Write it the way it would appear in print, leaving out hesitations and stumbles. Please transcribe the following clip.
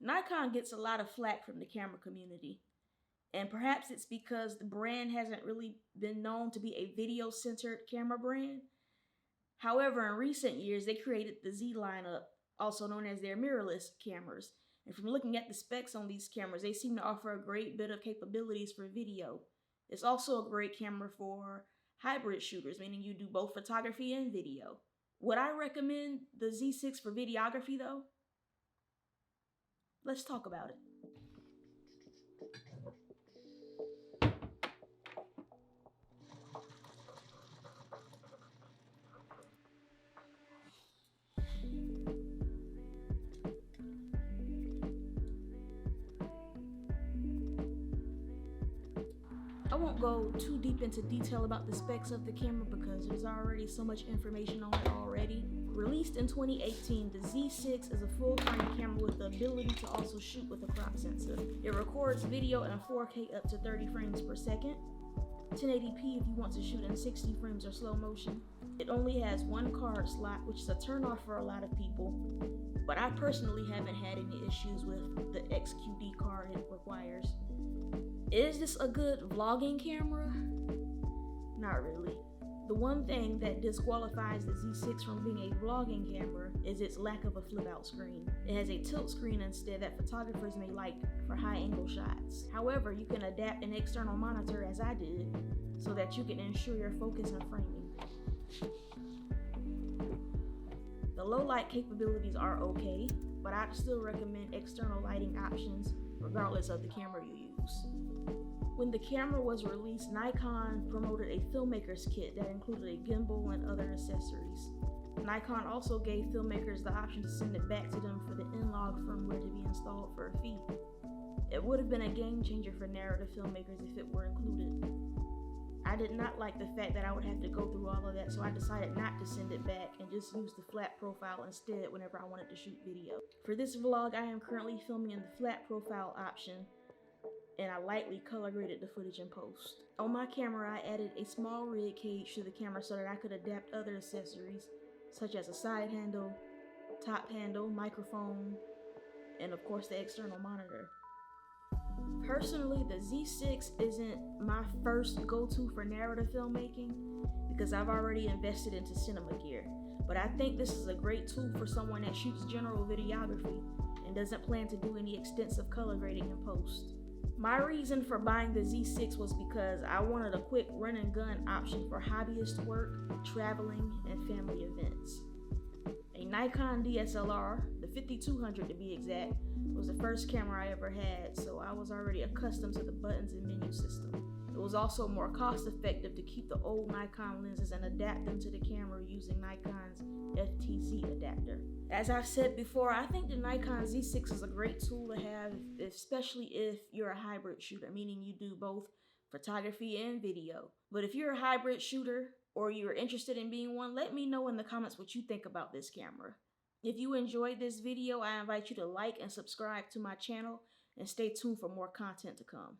Nikon gets a lot of flack from the camera community, and perhaps it's because the brand hasn't really been known to be a video-centered camera brand. However, in recent years, they created the Z lineup, also known as their mirrorless cameras. And from looking at the specs on these cameras, they seem to offer a great bit of capabilities for video. It's also a great camera for hybrid shooters, meaning you do both photography and video. Would I recommend the Z6 for videography though? Let's talk about it. I won't go too deep into detail about the specs of the camera because there's already so much information on it already. Released in 2018, the Z6 is a full-frame camera with the ability to also shoot with a crop sensor. It records video in 4K up to 30 frames per second, 1080p if you want to shoot in 60 frames or slow motion. It only has one card slot, which is a turnoff for a lot of people, but I personally haven't had any issues with the XQD card it requires. Is this a good vlogging camera? Not really. The one thing that disqualifies the Z6 from being a vlogging camera is its lack of a flip-out screen. It has a tilt screen instead that photographers may like for high-angle shots. However, you can adapt an external monitor, as I did, so that you can ensure your focus and framing. The low light capabilities are okay, but I'd still recommend external lighting options regardless of the camera you use. When the camera was released, Nikon promoted a filmmaker's kit that included a gimbal and other accessories. Nikon also gave filmmakers the option to send it back to them for the in-log firmware to be installed for a fee. It would have been a game changer for narrative filmmakers if it were included. I did not like the fact that I would have to go through all of that, so I decided not to send it back and just use the flat profile instead whenever I wanted to shoot video. For this vlog, I am currently filming in the flat profile option, and I lightly color graded the footage in post. On my camera, I added a SmallRig cage to the camera so that I could adapt other accessories, such as a side handle, top handle, microphone, and of course the external monitor. Personally, the Z6 isn't my first go-to for narrative filmmaking because I've already invested into cinema gear, but I think this is a great tool for someone that shoots general videography and doesn't plan to do any extensive color grading in post. My reason for buying the Z6 was because I wanted a quick run and gun option for hobbyist work, traveling, and family events. A Nikon DSLR, the 5200 to be exact, was the first camera I ever had, so I was already accustomed to the buttons and menu system. It was also more cost effective to keep the old Nikon lenses and adapt them to the camera using Nikon's FTZ adapter. As I've said before, I think the Nikon Z6 is a great tool to have, especially if you're a hybrid shooter, meaning you do both photography and video. But if you're a hybrid shooter or you're interested in being one, let me know in the comments what you think about this camera. If you enjoyed this video, I invite you to like and subscribe to my channel and stay tuned for more content to come.